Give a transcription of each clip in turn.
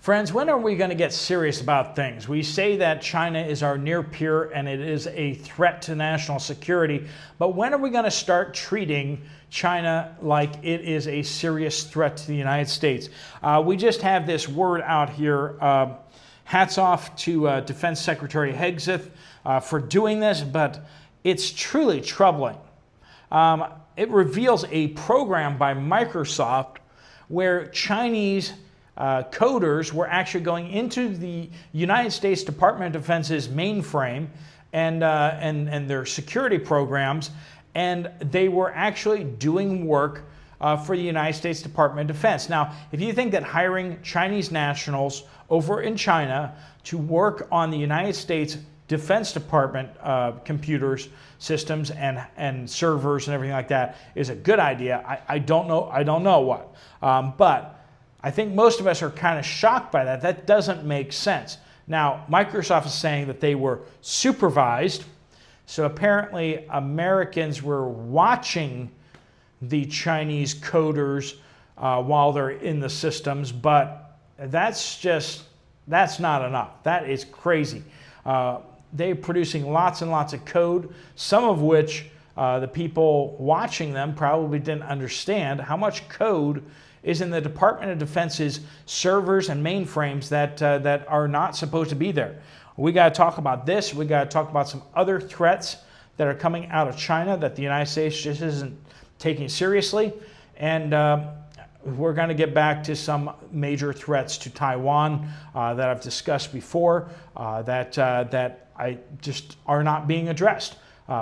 Friends, when are we going to get serious about things? We say that China is our near peer and it is a threat to national security, but when are we going to start treating China like it is a serious threat to the United States? We just have this word out here. Hats off to Defense Secretary Hegseth for doing this, but it's truly troubling. It reveals a program by Microsoft where Chinese coders were actually going into the United States Department of Defense's mainframe and their security programs, and they were actually doing work for the United States Department of Defense. Now, if you think that hiring Chinese nationals over in China to work on the United States Defense Department computers, systems, and servers and everything like that is a good idea, I don't know what. But I think most of us are kind of shocked by that. That doesn't make sense. Now, Microsoft is saying that they were supervised. So apparently Americans were watching the Chinese coders while they're in the systems, but that's not enough. That is crazy. They're producing lots and lots of code, some of which the people watching them probably didn't understand how much code is in the Department of Defense's servers and mainframes that are not supposed to be there. We got to talk about this. We got to talk about some other threats that are coming out of China that the United States just isn't taking seriously. And we're going to get back to some major threats to Taiwan that I've discussed before that I just are not being addressed.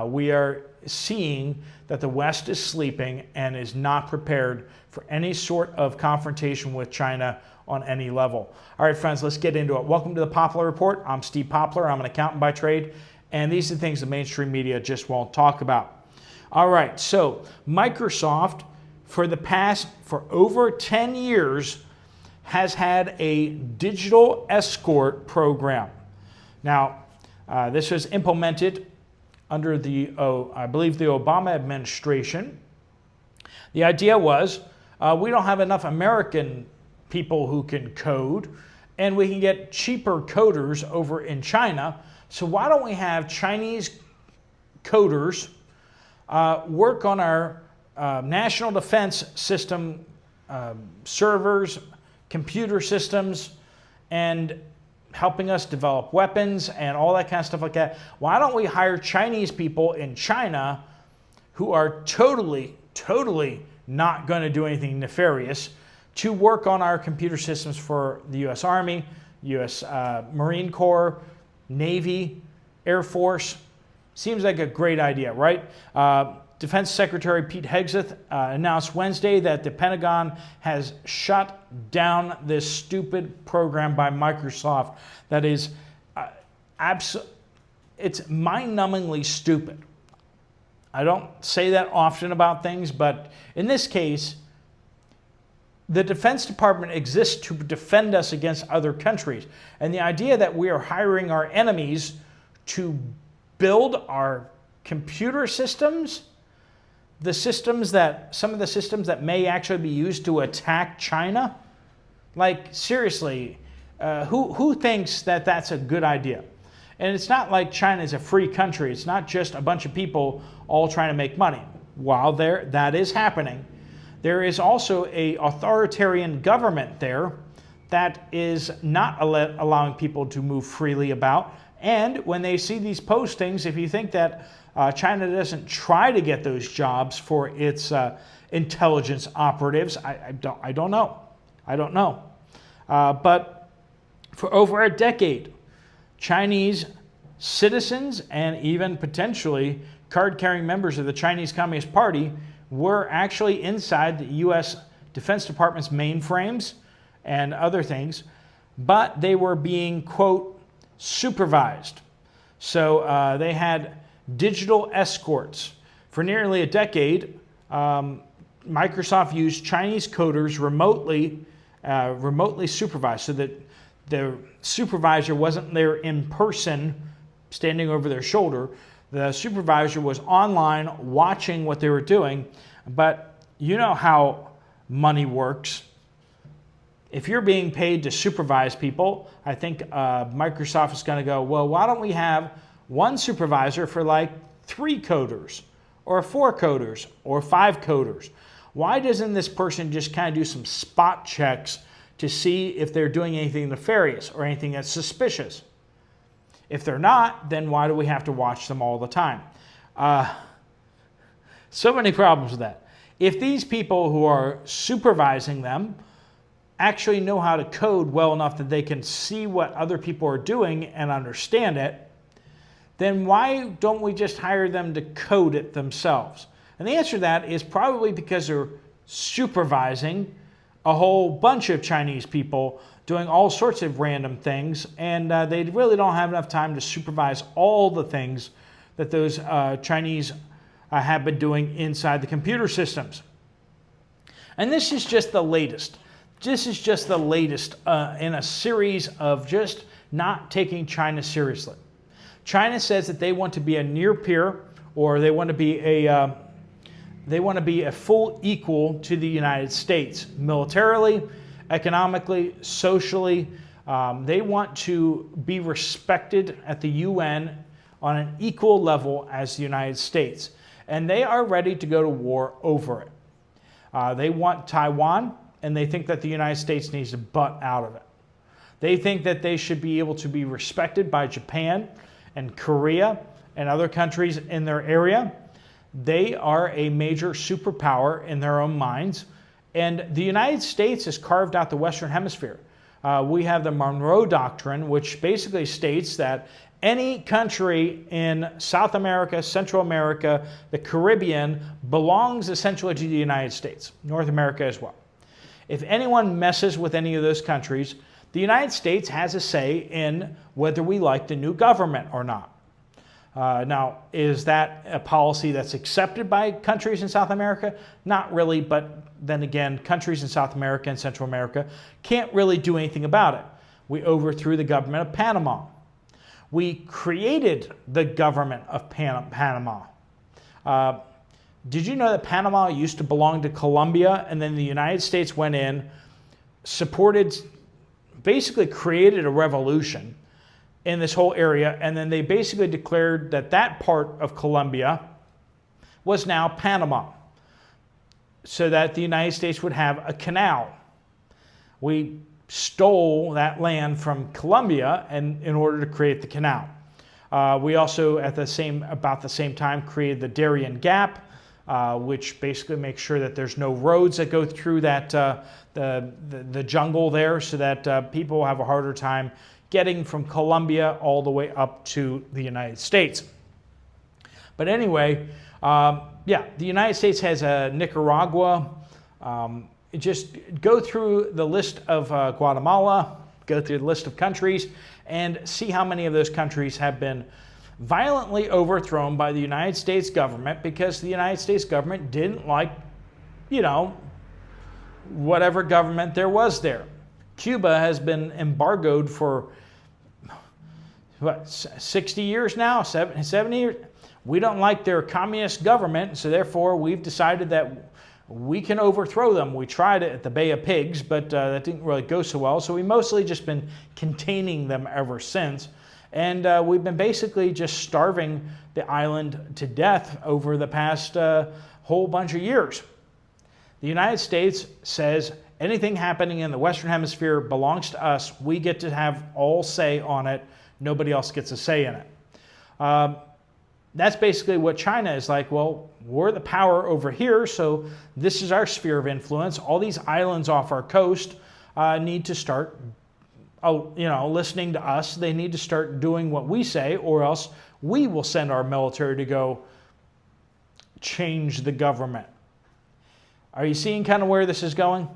We are seeing that the West is sleeping and is not prepared for any sort of confrontation with China on any level. All right, friends, let's get into it. Welcome to the Poplar Report. I'm Steve Poplar. I'm an accountant by trade, and these are things the mainstream media just won't talk about. All right, so Microsoft, for over 10 years, has had a digital escort program. Now, this was implemented under I believe the Obama administration. The idea was we don't have enough American people who can code, and we can get cheaper coders over in China. So why don't we have Chinese coders work on our national defense system servers, computer systems, and helping us develop weapons and all that kind of stuff like that. Why don't we hire Chinese people in China who are totally not going to do anything nefarious to work on our computer systems for the U.S. Army, U.S. Marine Corps, Navy, Air Force? Seems like a great idea, right? Defense Secretary Pete Hegseth announced Wednesday that the Pentagon has shut down this stupid program by Microsoft that is it's mind-numbingly stupid. I don't say that often about things, but in this case, the Defense Department exists to defend us against other countries. And the idea that we are hiring our enemies to build our computer systems, some of the systems that may actually be used to attack China, like seriously, who thinks that that's a good idea? And it's not like China is a free country. It's not just a bunch of people all trying to make money. While that is happening, there is also an authoritarian government there that is not allowing people to move freely about. And when they see these postings, if you think that China doesn't try to get those jobs for its intelligence operatives, I don't know. But for over a decade, Chinese citizens and even potentially card-carrying members of the Chinese Communist Party were actually inside the U.S. Defense Department's mainframes and other things, but they were being, quote, supervised. So they had digital escorts. For nearly a decade, Microsoft used Chinese coders remotely supervised, so that the supervisor wasn't there in person standing over their shoulder. The supervisor was online watching what they were doing. But you know how money works. If you're being paid to supervise people, I think Microsoft is going to go, well, why don't we have one supervisor for like 3 coders or 4 coders or 5 coders? Why doesn't this person just kind of do some spot checks to see if they're doing anything nefarious or anything that's suspicious? If they're not, then why do we have to watch them all the time? So many problems with that. If these people who are supervising them actually know how to code well enough that they can see what other people are doing and understand it, then why don't we just hire them to code it themselves? And the answer to that is probably because they're supervising a whole bunch of Chinese people doing all sorts of random things, and they really don't have enough time to supervise all the things that those Chinese have been doing inside the computer systems. And this is just the latest. This is just the latest in a series of just not taking China seriously. China says that they want to be a near peer, or they want to be a full equal to the United States, militarily, economically, socially. They want to be respected at the UN on an equal level as the United States. And they are ready to go to war over it. They want Taiwan, and they think that the United States needs to butt out of it. They think that they should be able to be respected by Japan and Korea and other countries in their area. They are a major superpower in their own minds. And the United States has carved out the Western Hemisphere. We have the Monroe Doctrine, which basically states that any country in South America, Central America, the Caribbean belongs essentially to the United States, North America as well. If anyone messes with any of those countries, the United States has a say in whether we like the new government or not. Now, is that a policy that's accepted by countries in South America? Not really, but then again, countries in South America and Central America can't really do anything about it. We overthrew the government of Panama. We created the government of Panama. Did you know that Panama used to belong to Colombia, and then the United States went in, supported, basically created a revolution in this whole area, and then they basically declared that that part of Colombia was now Panama, so that the United States would have a canal. We stole that land from Colombia in order to create the canal. We also, at about the same time, created the Darien Gap, which basically makes sure that there's no roads that go through that the jungle there, so that people have a harder time getting from Colombia all the way up to the United States. But anyway, the United States has Nicaragua. Just go through the list of Guatemala, go through the list of countries, and see how many of those countries have been violently overthrown by the United States government because the United States government didn't like, whatever government there was there. Cuba has been embargoed for 60 years now, 70 years? We don't like their communist government, so therefore we've decided that we can overthrow them. We tried it at the Bay of Pigs, but that didn't really go so well, so we mostly just been containing them ever since. And we've been basically just starving the island to death over the past whole bunch of years. The United States says anything happening in the Western Hemisphere belongs to us. We get to have all say on it. Nobody else gets a say in it. That's basically what China is like. Well, we're the power over here, so this is our sphere of influence. All these islands off our coast need to start listening to us. They need to start doing what we say, or else we will send our military to go change the government. Are you seeing kind of where this is going?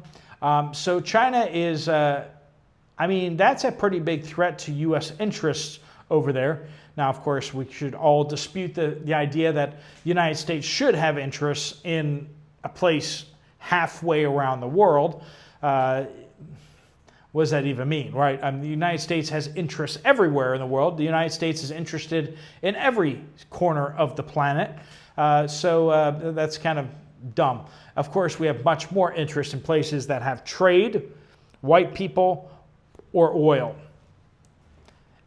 So China is, that's a pretty big threat to U.S. interests over there. Now, of course, we should all dispute the idea that the United States should have interests in a place halfway around the world. What does that even mean, right? The United States has interests everywhere in the world. The United States is interested in every corner of the planet. So that's kind of dumb. Of course, we have much more interest in places that have trade white people, or oil.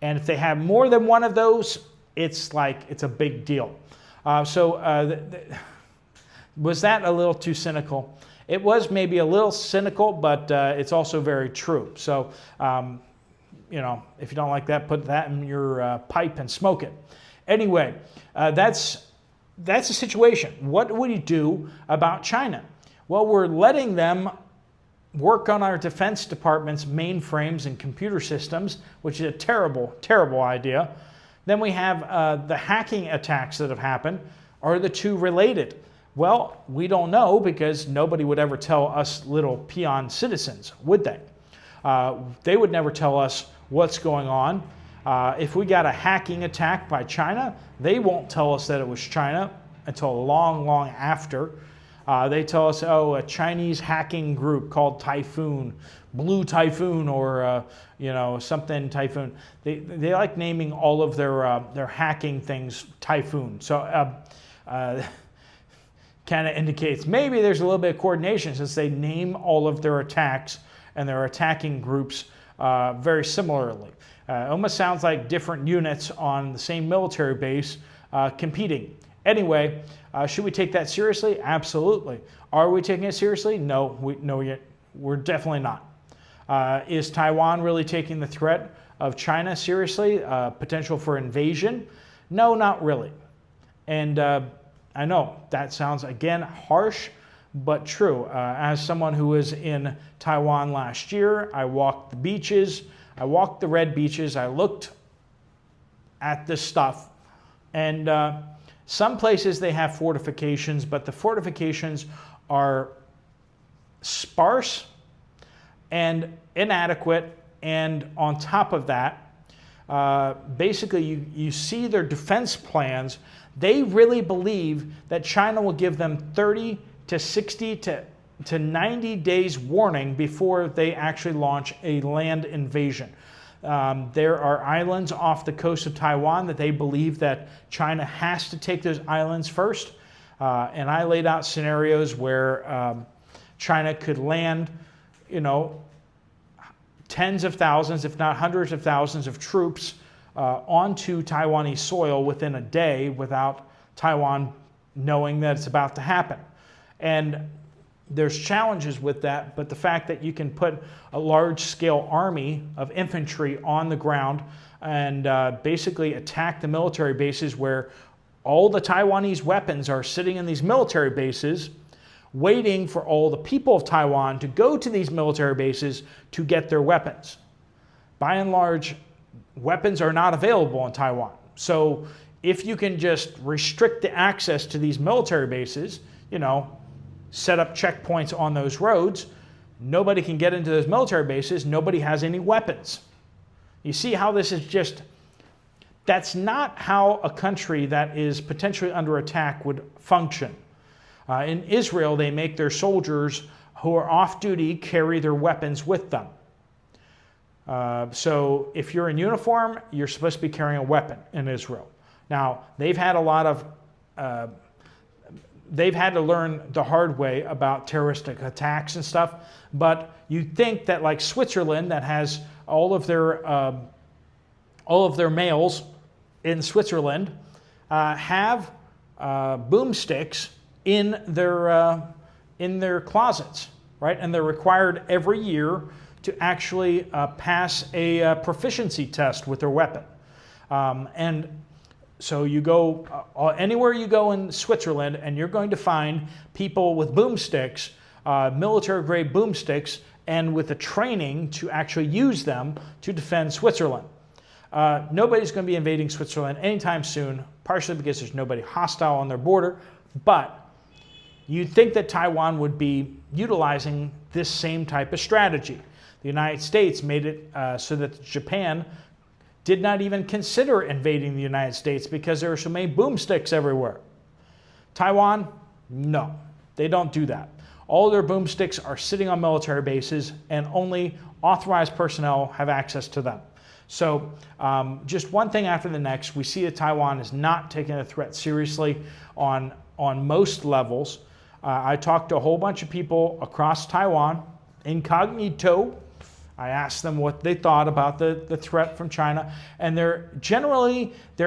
And if they have more than one of those, it's a big deal. Was that a little too cynical? It was maybe a little cynical, but it's also very true. So, if you don't like that, put that in your pipe and smoke it. Anyway, that's the situation. What would you do about China? Well, we're letting them work on our Defense Department's mainframes and computer systems, which is a terrible, terrible idea. Then we have the hacking attacks that have happened. Are the two related? Well, we don't know, because nobody would ever tell us little peon citizens, would they? They would never tell us what's going on. If we got a hacking attack by China, they won't tell us that it was China until long, long after. They tell us, a Chinese hacking group called Typhoon, Blue Typhoon, or something Typhoon. They like naming all of their hacking things Typhoon. So kind of indicates maybe there's a little bit of coordination, since they name all of their attacks and their attacking groups very similarly. Almost sounds like different units on the same military base competing. Anyway, should we take that seriously? Absolutely. Are we taking it seriously? No, we're definitely not. Is Taiwan really taking the threat of China seriously? Potential for invasion? No, not really. And I know that sounds, again, harsh, but true. As someone who was in Taiwan last year, I walked the beaches, I walked the red beaches, I looked at this stuff, and some places they have fortifications, but the fortifications are sparse and inadequate, and on top of that, basically you see their defense plans. They really believe that China will give them 30 to 60 to 90 days warning before they actually launch a land invasion. There are islands off the coast of Taiwan that they believe that China has to take those islands first. And I laid out scenarios where China could land, tens of thousands, if not hundreds of thousands of troops onto Taiwanese soil within a day without Taiwan knowing that it's about to happen. And there's challenges with that, but the fact that you can put a large-scale army of infantry on the ground and basically attack the military bases where all the Taiwanese weapons are sitting in these military bases, waiting for all the people of Taiwan to go to these military bases to get their weapons. By and large, weapons are not available in Taiwan. So if you can just restrict the access to these military bases, set up checkpoints on those roads, nobody can get into those military bases, nobody has any weapons. You see how this is just, that's not how a country that is potentially under attack would function. In Israel, they make their soldiers who are off duty carry their weapons with them. So if you're in uniform, you're supposed to be carrying a weapon in Israel. Now, they've had to learn the hard way about terroristic attacks and stuff, but you'd think that like Switzerland, that has all of their males in Switzerland, have boomsticks in their closets, right? And they're required every year to actually pass a proficiency test with their weapon. And so you go anywhere you go in Switzerland, and you're going to find people with boomsticks, military-grade boomsticks, and with the training to actually use them to defend Switzerland. Nobody's going to be invading Switzerland anytime soon, partially because there's nobody hostile on their border, but you'd think that Taiwan would be utilizing this same type of strategy. The United States made it so that Japan did not even consider invading the United States because there are so many boomsticks everywhere. Taiwan, no, they don't do that. All their boomsticks are sitting on military bases, and only authorized personnel have access to them. So just one thing after the next, we see that Taiwan is not taking the threat seriously on most levels. I talked to a whole bunch of people across Taiwan, incognito, I asked them what they thought about the threat from China, and their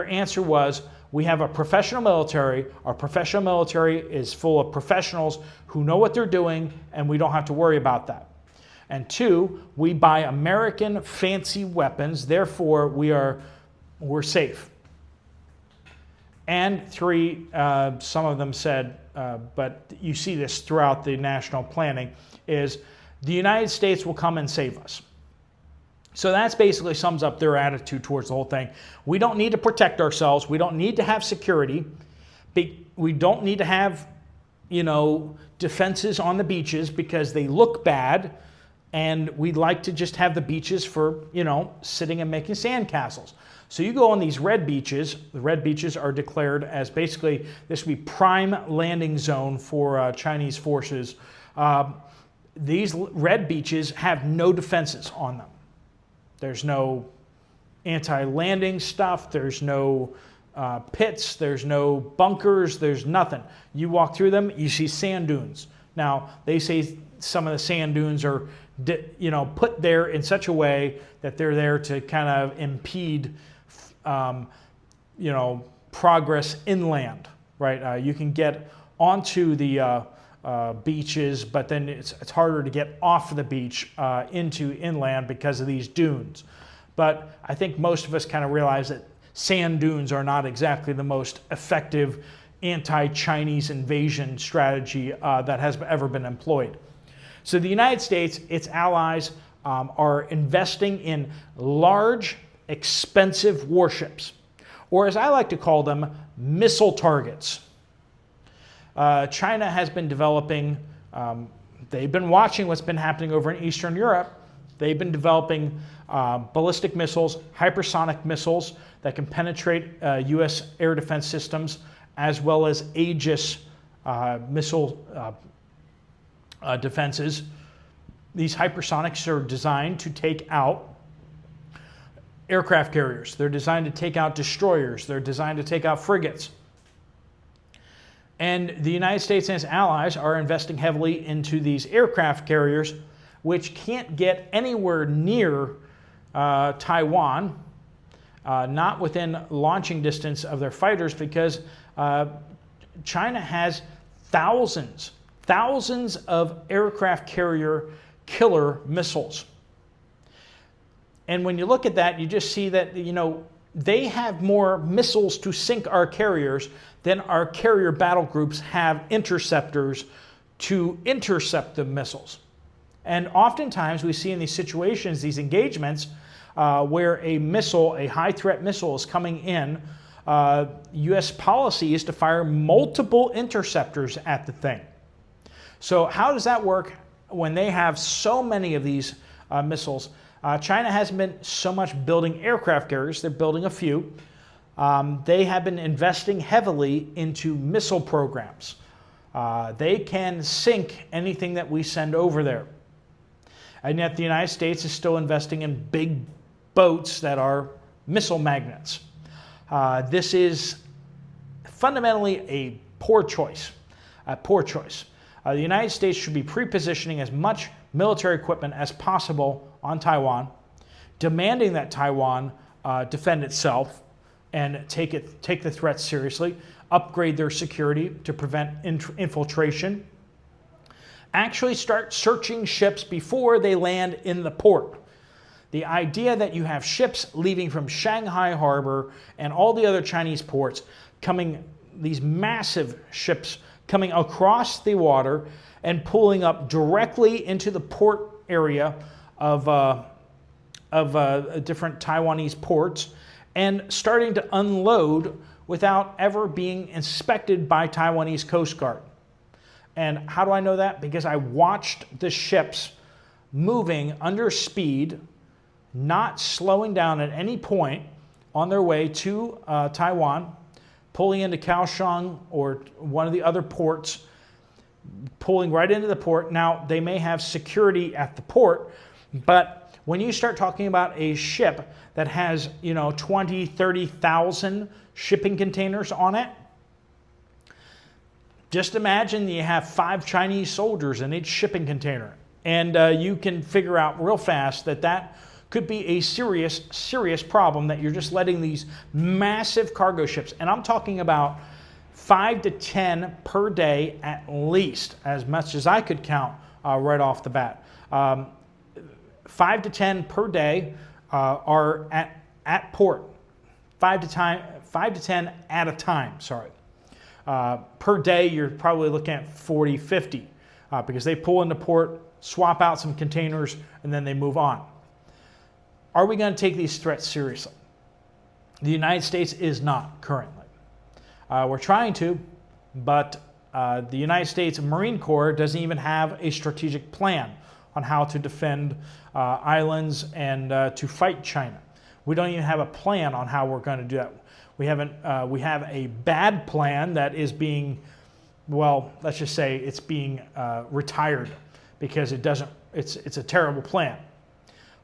answer was, we have a professional military. Our professional military is full of professionals who know what they're doing, and we don't have to worry about that. And two, we buy American fancy weapons, therefore we're safe. And three, some of them said, but you see this throughout the national planning, is the United States will come and save us. So that basically sums up their attitude towards the whole thing. We don't need to protect ourselves. We don't need to have security. We don't need to have, defenses on the beaches because they look bad. And we'd like to just have the beaches for, sitting and making sandcastles. So you go on these red beaches. The red beaches are declared as basically, this would be prime landing zone for Chinese forces. These red beaches have no defenses on them. There's no anti-landing stuff. There's no pits. There's no bunkers. There's nothing. You walk through them, you see sand dunes. Now, they say some of the sand dunes are put there in such a way that they're there to kind of impede progress inland, right? You can get onto the beaches, but then it's harder to get off the beach into inland because of these dunes. But I think most of us kind of realize that sand dunes are not exactly the most effective anti-Chinese invasion strategy that has ever been employed. So the United States, its allies, are investing in large, expensive warships, or as I like to call them, missile targets. China has been developing, they've been watching what's been happening over in Eastern Europe. They've been developing ballistic missiles, hypersonic missiles that can penetrate U.S. air defense systems, as well as Aegis missile defenses. These hypersonics are designed to take out aircraft carriers. They're designed to take out destroyers. They're designed to take out frigates. And the United States and its allies are investing heavily into these aircraft carriers, which can't get anywhere near Taiwan, not within launching distance of their fighters, because China has thousands of aircraft carrier killer missiles. And when you look at that, you just see that, they have more missiles to sink our carriers than our carrier battle groups have interceptors to intercept the missiles. And oftentimes we see in these situations, these engagements, where a missile, a high threat missile is coming in, U.S. policy is to fire multiple interceptors at the thing. So how does that work when they have so many of these missiles? China hasn't been so much building aircraft carriers. They're building a few. They have been investing heavily into missile programs. They can sink anything that we send over there. And yet the United States is still investing in big boats that are missile magnets. This is fundamentally a poor choice. The United States should be pre-positioning as much military equipment as possible on Taiwan, demanding that Taiwan defend itself and take the threat seriously, upgrade their security to prevent infiltration, actually start searching ships before they land in the port. The idea that you have ships leaving from Shanghai Harbor and all the other Chinese ports these massive ships coming across the water and pulling up directly into the port area of different Taiwanese ports and starting to unload without ever being inspected by Taiwanese Coast Guard. And how do I know that? Because I watched the ships moving under speed, not slowing down at any point on their way to Taiwan, pulling into Kaohsiung or one of the other ports, pulling right into the port. Now, they may have security at the port, but when you start talking about a ship that has, 20, 30,000 shipping containers on it, just imagine you have 5 Chinese soldiers in each shipping container. And you can figure out real fast that that could be a serious, serious problem, that you're just letting these massive cargo ships, and I'm talking about 5 to 10 per day at least, as much as I could count right off the bat. 5 to 10 per day are at port. 5 to 10 at a time, sorry. Per day, you're probably looking at 40, 50, because they pull into port, swap out some containers, and then they move on. Are we going to take these threats seriously? The United States is not currently. We're trying to, but the United States Marine Corps doesn't even have a strategic plan on how to defend islands and to fight China. We don't even have a plan on how we're going to do that. We have a bad plan that is being, well, let's just say it's being retired, because it's a terrible plan.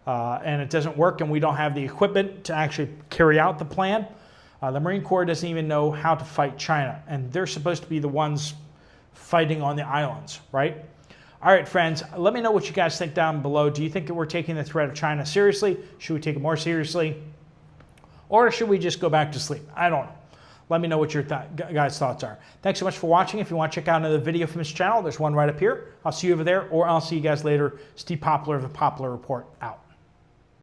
And it doesn't work, and we don't have the equipment to actually carry out the plan. The Marine Corps doesn't even know how to fight China, and they're supposed to be the ones fighting on the islands, right? All right, friends, let me know what you guys think down below. Do you think that we're taking the threat of China seriously? Should we take it more seriously? Or should we just go back to sleep? I don't know. Let me know what your guys' thoughts are. Thanks so much for watching. If you want to check out another video from this channel, there's one right up here. I'll see you over there, or I'll see you guys later. Steve Poplar of the Poplar Report, out.